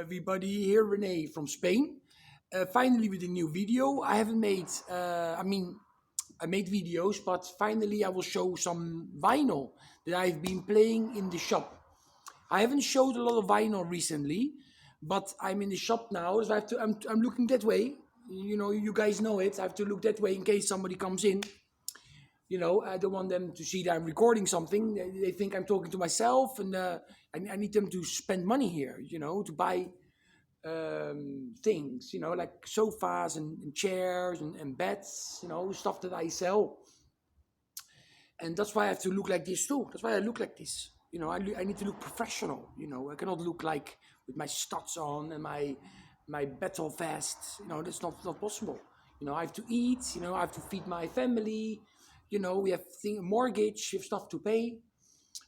everybody, here Renee from Spain. Finally with a new video. I haven't made, I made videos, but finally I will show some vinyl that I've been playing in the shop. I haven't showed a lot of vinyl recently, but I'm in the shop now, so I'm looking that way. You know, you guys know it. I have to look that way in case somebody comes in. You know, I don't want them to see that I'm recording something. They think I'm talking to myself, and I need them to spend money here, you know, to buy things, you know, like sofas and chairs and beds, you know, stuff that I sell. And that's why I have to look like this too. That's why I look like this. You know, I need to look professional. You know, I cannot look like with my studs on and my battle vest. You know, that's not possible. You know, I have to eat. You know, I have to feed my family. You know, we have mortgage, we have stuff to pay.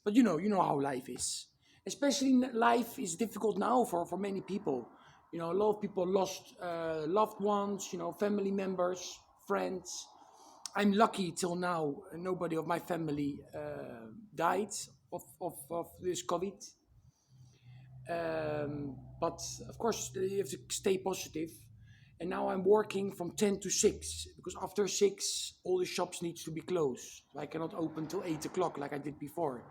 But you know how life is. Especially life is difficult now for many people. You know, a lot of people lost loved ones. You know, family members, friends. I'm lucky till now. Nobody of my family died of this COVID. But of course, you have to stay positive. And now I'm working from 10 to 6 because after 6, all the shops needs to be closed. So I cannot open till 8 o'clock like I did before.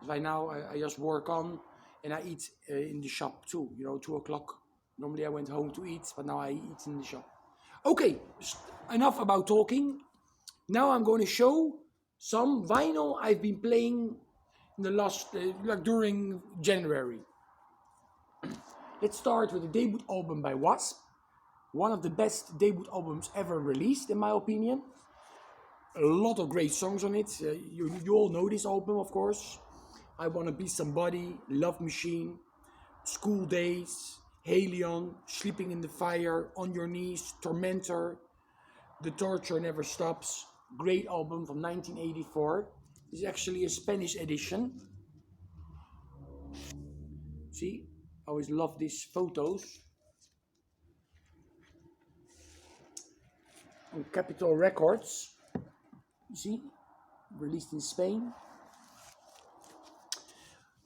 Right now, I just work on and I eat in the shop too. You know, 2 o'clock. Normally I went home to eat, but now I eat in the shop. Okay, enough about talking. Now I'm going to show some vinyl I've been playing in the last, like during January. Let's start with the debut album by Wasp. One of the best debut albums ever released, in my opinion. A lot of great songs on it. You all know this album, of course. I Wanna Be Somebody, Love Machine, School Days, Halion, Sleeping in the Fire, On Your Knees, Tormentor, The Torture Never Stops. Great album from 1984. This is actually a Spanish edition. See, I always love these photos. On Capitol Records. You see, released in Spain.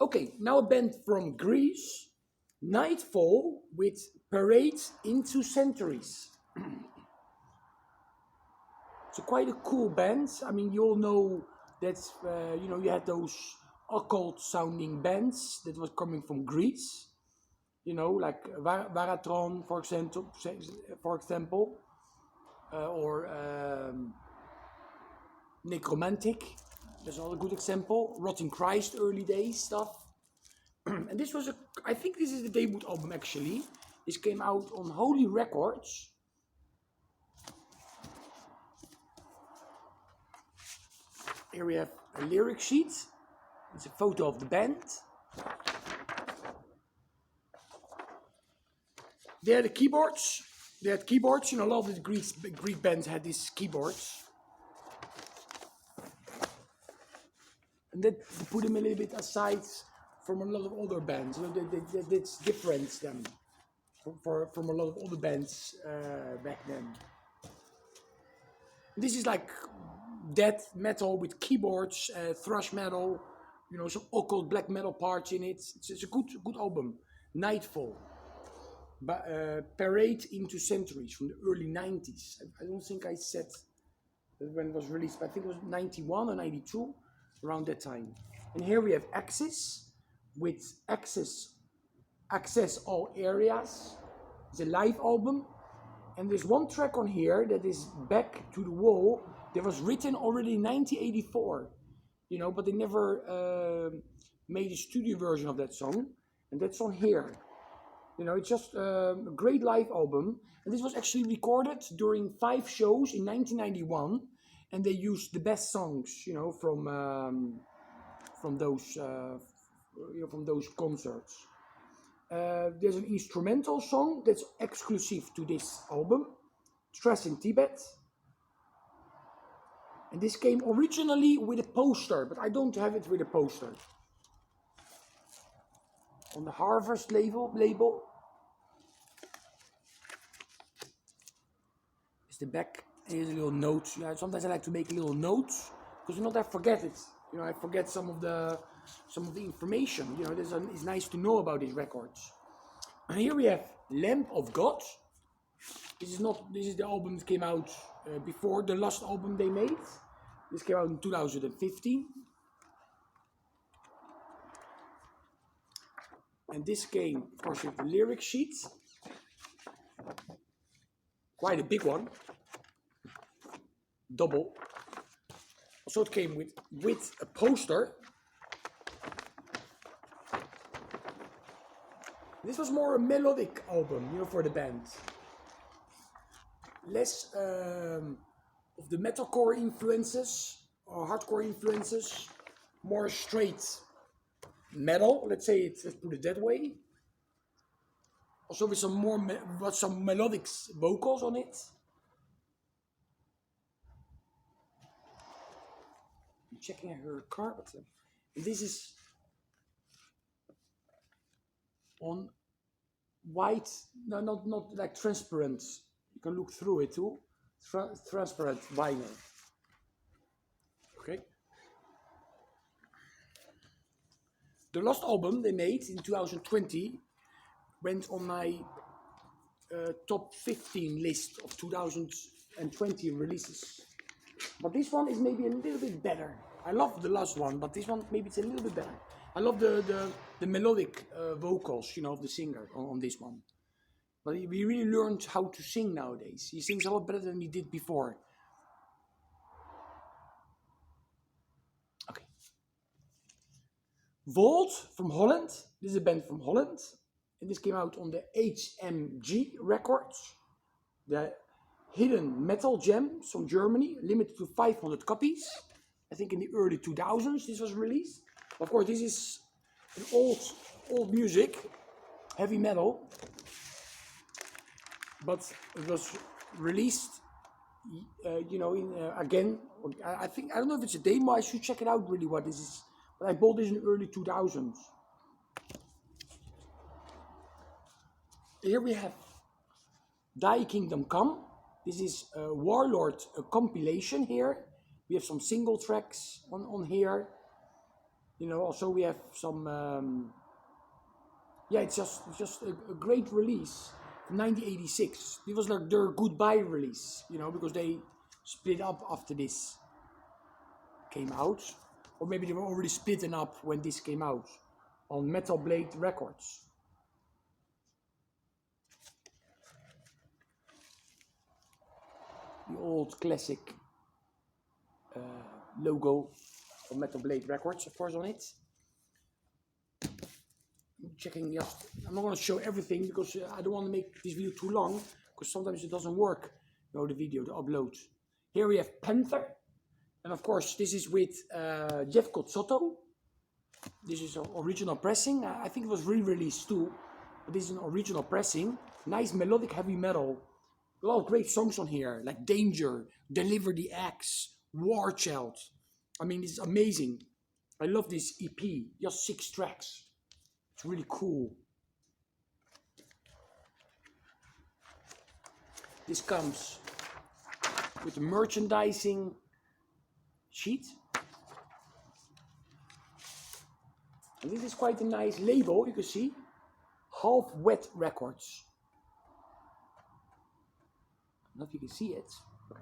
Okay, now a band from Greece, Nightfall with Parade into Centuries. It's quite a cool band. I mean, you all know that, you know, you had those occult sounding bands that was coming from Greece. You know, like Varatron, for example, or Necromantic. That's another good example. Rotting Christ, early days stuff. And this was I think this is the debut album actually. This came out on Holy Records. Here we have a lyric sheet. It's a photo of the band. There are the keyboards. They had keyboards. You know, a lot of the Greek bands had these keyboards. And then to put them a little bit aside from a lot of other bands. You know, that's different them from a lot of other bands back then. This is like death metal with keyboards, thrash metal, you know, some occult black metal parts in it. It's a good album. Nightfall. Parade into Centuries from the early 90s. I don't think I said that when it was released, but I think it was 91 or 92, around that time. And here we have Access with Access All Areas. It's a live album. And there's one track on here that is Back to the Wall that was written already in 1984. You know, but they never made a studio version of that song. And that's on here. You know, it's just a great live album. And this was actually recorded during 5 shows in 1991. And they used the best songs, you know, from those concerts. There's an instrumental song that's exclusive to this album, Stress in Tibet. And this came originally with a poster, but I don't have it with a poster. On the Harvest label. Is the back. Here's a little note. Yeah, sometimes I like to make little notes because not I forget it. You know, I forget some of the information. You know, it's nice to know about these records. And here we have Lamb of God. This is the album that came out before the last album they made. This came out in 2015. And this came, of course, with the lyric sheet. Quite a big one. Double. Also it came with a poster. This was more a melodic album, you know, for the band. Less of the metalcore influences or hardcore influences. More straight metal, let's put it that way. Also with some melodic vocals on it. I'm checking her card. This is on white, no, not like transparent. You can look through it too. Transparent vinyl. Okay. The last album they made in 2020 went on my top 15 list of 2020 releases. But this one is maybe a little bit better. I love the last one, but this one maybe it's a little bit better. I love the melodic vocals, you know, of the singer on this one. But we really learned how to sing nowadays. He sings a lot better than we did before. Okay. Volt from Holland. This is a band from Holland. And this came out on the HMG Records. The Hidden Metal Gems from Germany, limited to 500 copies. I think in the early 2000s this was released. Of course, this is an old music, heavy metal. But it was released, you know, again. I don't know if it's a demo. I should check it out really what this is. But I bought this in the early 2000s. Here we have Thy Kingdom Come. This is a Warlord compilation here. We have some single tracks on here. You know, also we have some. Yeah, it's just a great release. 1986. This was like their goodbye release, you know, because they split up after this came out, or maybe they were already splitting up when this came out on Metal Blade Records. The old classic logo of Metal Blade Records, of course, on it. Checking just, I'm not going to show everything because I don't want to make this video too long, because sometimes it doesn't work, you know, the video, the upload. Here we have Panther, and of course this is with Jeff Cozzotto. This is an original pressing. I think it was re-released too, but this is an original pressing. Nice melodic heavy metal. A lot of great songs on here, like Danger, Deliver the Axe, War Child. I mean, this is amazing. I love this EP, just 6 tracks. It's really cool. This comes with a merchandising sheet. And this is quite a nice label, you can see. Half Wet Records. I don't know if you can see it. Okay.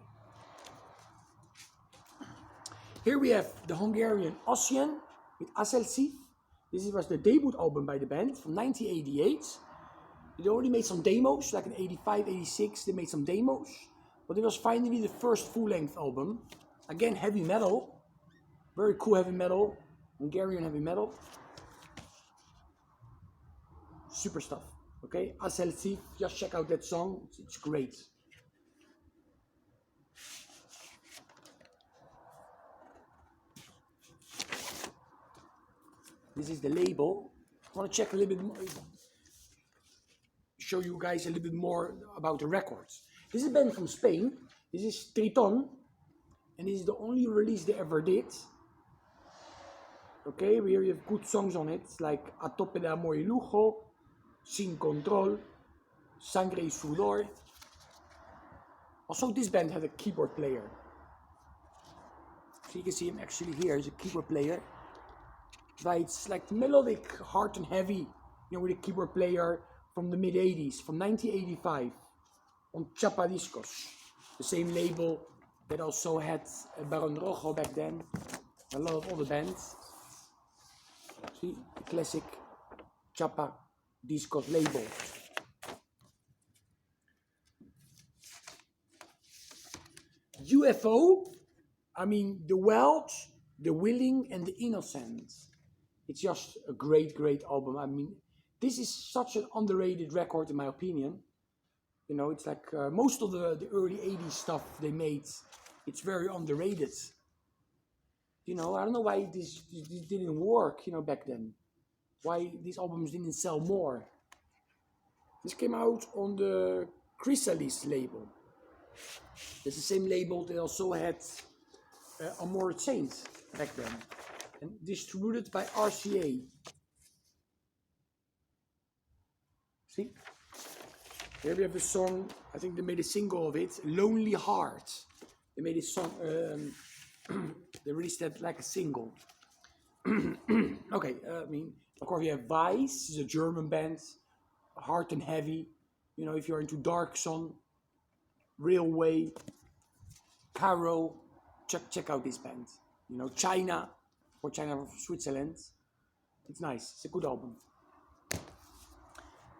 Here we have the Hungarian Asean with Aselsi. This was the debut album by the band from 1988. They only made some demos, like in 85, 86, they made some demos. But it was finally the first full-length album. Again, heavy metal. Very cool heavy metal. Hungarian heavy metal. Super stuff. Okay, Aselsi, just check out that song. It's great. This is the label. I want to check a little bit more, show you guys a little bit more about the records. This is a band from Spain. This is Triton, and this is the only release they ever did. Okay, here you have good songs on it, like A Tope de Amor y Lujo, Sin Control, Sangre y Sudor. Also, this band had a keyboard player. So you can see him actually here as a keyboard player. But it's like melodic, hard and heavy, you know, with a keyboard player, from the mid-80s, from 1985, on Chapa Discos, the same label that also had Baron Rojo back then, a lot of other bands. See, the classic Chapa Discos label. UFO, I mean, the Welsh, the Willing, and the Innocent. It's just a great, great album. I mean, this is such an underrated record in my opinion. You know, it's like most of the early 80s stuff they made, it's very underrated. You know, I don't know why this didn't work, you know, back then. Why these albums didn't sell more. This came out on the Chrysalis label. It's the same label that also had Amor Saint back then. And distributed by RCA. See? Here we have a song, I think they made a single of it, Lonely Heart. They made a song, they released that like a single. Okay, I mean, of course we have Vice, it's a German band, hard and heavy. You know, if you're into Dark Sun, Railway, Caro, check out this band. You know, China, or China from Switzerland. It's nice, it's a good album.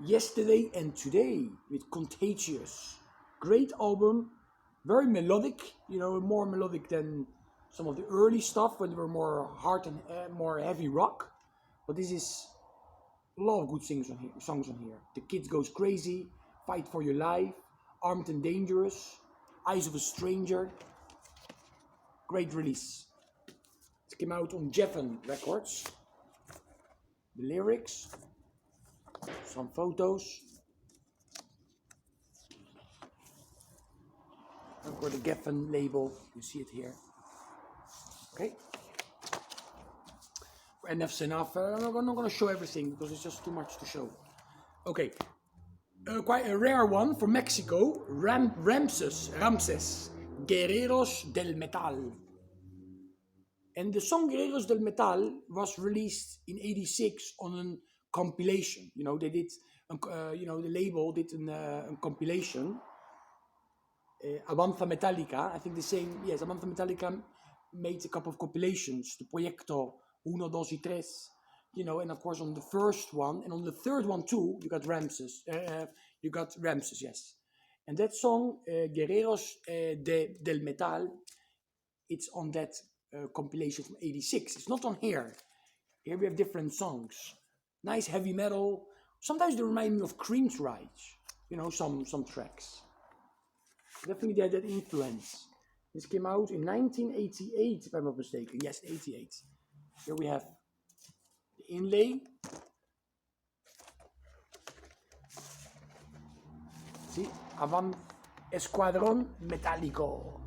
Yesterday and Today with Contagious. Great album, very melodic, you know, more melodic than some of the early stuff when they were more hard and more heavy rock. But this is a lot of good songs on here. The Kid Goes Crazy, Fight for Your Life, Armed and Dangerous, Eyes of a Stranger. Great release. It came out on Jeffen Records. The lyrics, some photos. And for the Geffen label, you see it here. Okay. Enough's enough. I'm not going to show everything because it's just too much to show. Okay. Quite a rare one from Mexico. Ramses, Guerreros del Metal. And the song Guerreros del Metal was released in '86 on a compilation. You know, they did, you know, the label did a compilation. Avanza Metallica, I think the same, yes, Avanza Metallica made a couple of compilations, the Proyecto 1, 2 y 3, you know, and of course on the first one, and on the third one too, you got Ramses, yes. And that song, Guerreros del Metal, it's on that compilation from '86. It's not on here. Here we have different songs. Nice heavy metal. Sometimes they remind me of Cream's Rage, you know, some tracks. Definitely they had that influence. This came out in 1988, if I'm not mistaken. Yes, 88. Here we have the inlay. See, Avan Escuadrón Metálico.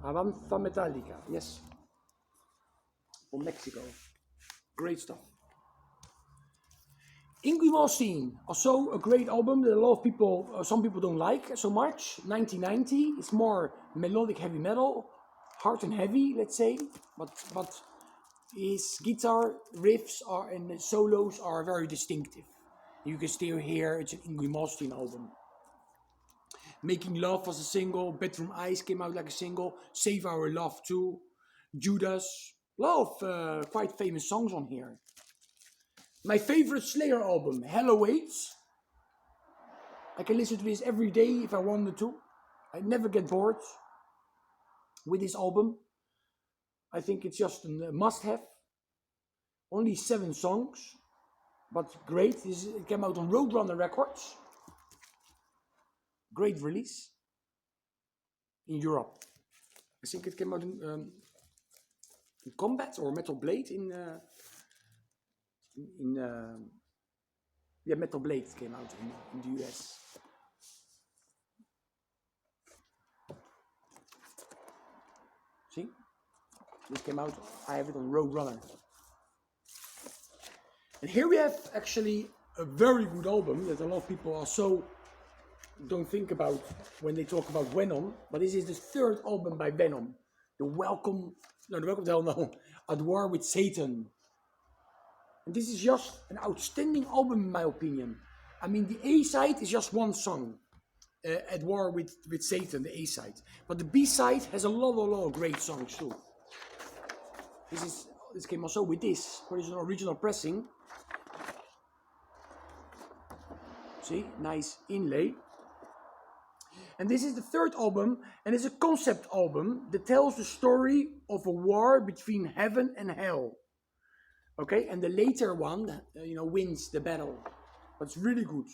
Avanza Metallica, yes. From Mexico. Great stuff. Hungarian Asean, also a great album that a lot of people, some people don't like so much. 1990, it's more melodic heavy metal, hard and heavy, let's say. But his guitar riffs and solos are very distinctive. You can still hear it's an Hungarian Asean album. Making Love was a single, Bedroom Eyes came out like a single, Save Our Love too, Judas, a lot of quite famous songs on here. My favorite Slayer album, Hell Awaits. I can listen to this every day if I wanted to. I never get bored with this album. I think it's just a must-have. Only 7 songs, but great. It came out on Roadrunner Records. Great release in Europe. I think it came out in Combat or Metal Blade yeah, Metal Blade came out in the US. See? This came out, I have it on Roadrunner. And here we have actually a very good album that a lot of people also don't think about when they talk about Venom, but this is the 3rd album by Venom. The Welcome to Hell, no, At War with Satan. And this is just an outstanding album in my opinion. I mean, the A-side is just one song, At War with Satan, the A-side. But the B-side has a lot of great songs too. This came also with this, for an original pressing. See, nice inlay. And this is the third album, and it's a concept album that tells the story of a war between heaven and hell. Okay, and the later one, wins the battle. But it's really good.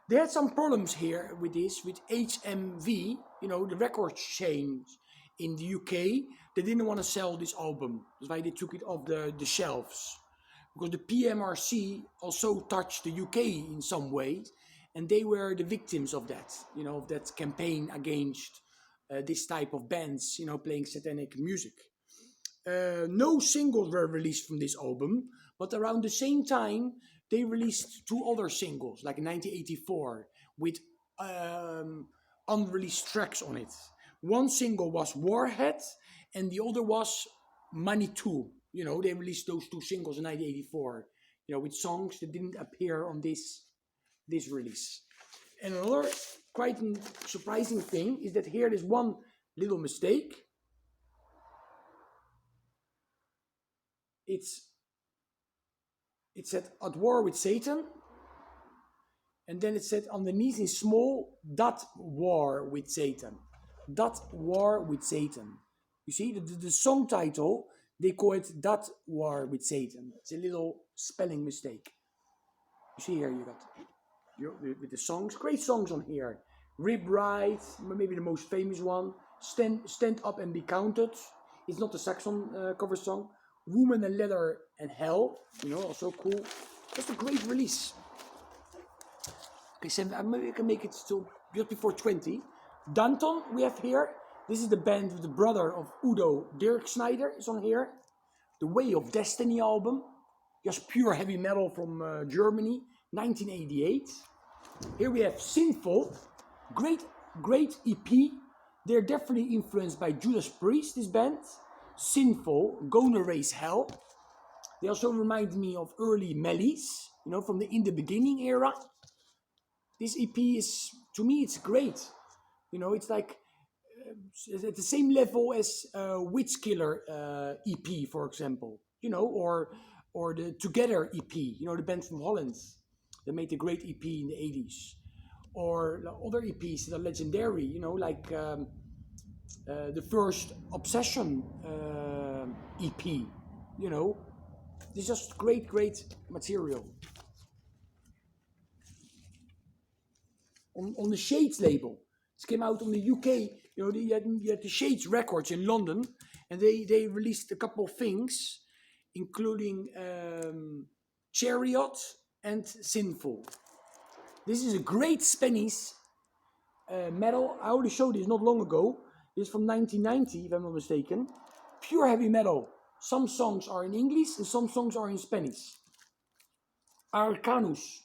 They had some problems here with this, with HMV, the record chain in the UK. They didn't want to sell this album. That's why they took it off the shelves. Because the PMRC also touched the UK in some way. And they were the victims of that, of that campaign against this type of bands, playing satanic music. No singles were released from this album, but around the same time, they released 2 other singles, like in 1984, with unreleased tracks on it. One single was Warhead, and the other was Money 2. They released those 2 singles in 1984, with songs that didn't appear on this release. And another quite surprising thing is that here there's one little mistake. It said At War with Satan, and then it said underneath in small, That War with Satan. That War with Satan. You see, the song title, they call it That War with Satan. It's a little spelling mistake. You see here, you got with the songs, great songs on here. Rib Ride, maybe the most famous one. Stand Up and Be Counted. It's not a Saxon cover song. Woman and Leather and Hell, also cool. Just a great release. Okay, so maybe I can make it till just before 20. Danton we have here. This is the band with the brother of Udo, Dirk Snyder is on here. The Way of Destiny album. Just pure heavy metal from Germany, 1988. Here we have Sinful. Great EP. They're definitely influenced by Judas Priest, this band. Sinful, Gonna Raise Hell. They also remind me of early Mellies, from the In the Beginning era. This EP is, to me, it's great. It's like at the same level as Witch Killer EP, for example. Or the Together EP, the band from Holland. They made a great EP in the 80s. Or other EPs that are legendary, like the first Obsession EP, It's just great material. On the Shades label, it came out on the UK, you had the Shades Records in London, and they released a couple of things, including Chariot and Sinful. This is a great Spanish metal. I already showed this not long ago. This is from 1990, if I'm not mistaken. Pure heavy metal. Some songs are in English and some songs are in Spanish. Arcanus.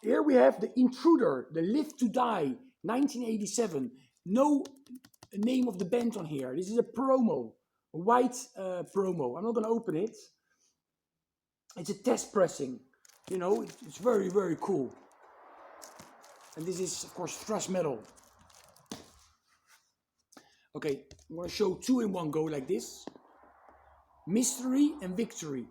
Here we have the Intruder, the Live to Die, 1987. No name of the band on here. This is a promo, a white promo. I'm not going to open it. It's a test pressing. It's very cool. And this is, of course, thrash metal. Okay, I'm going to show 2 in one go like this. Mystery and Victory.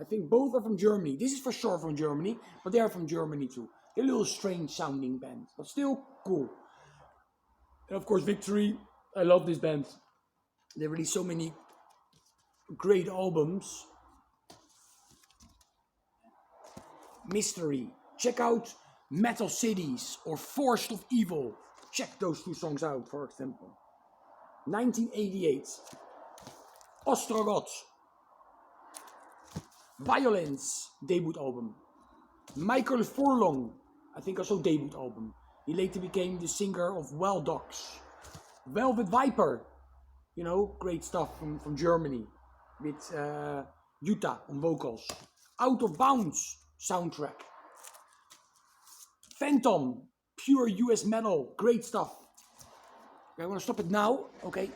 I think both are from Germany. This is for sure from Germany, but they are from Germany too. They're a little strange sounding band, but still cool. And of course, Victory. I love this band. They released so many great albums. Mystery. Check out Metal Cities or Forest of Evil. Check those 2 songs out, for example. 1988. Ostrogoth. Violence, debut album. Michael Furlong, I think also debut album. He later became the singer of Wild Dogs. Velvet Viper, great stuff from Germany. With Utah on vocals. Out of Bounds soundtrack. Phantom, pure US metal, great stuff. Okay, I want to stop it now. Okay.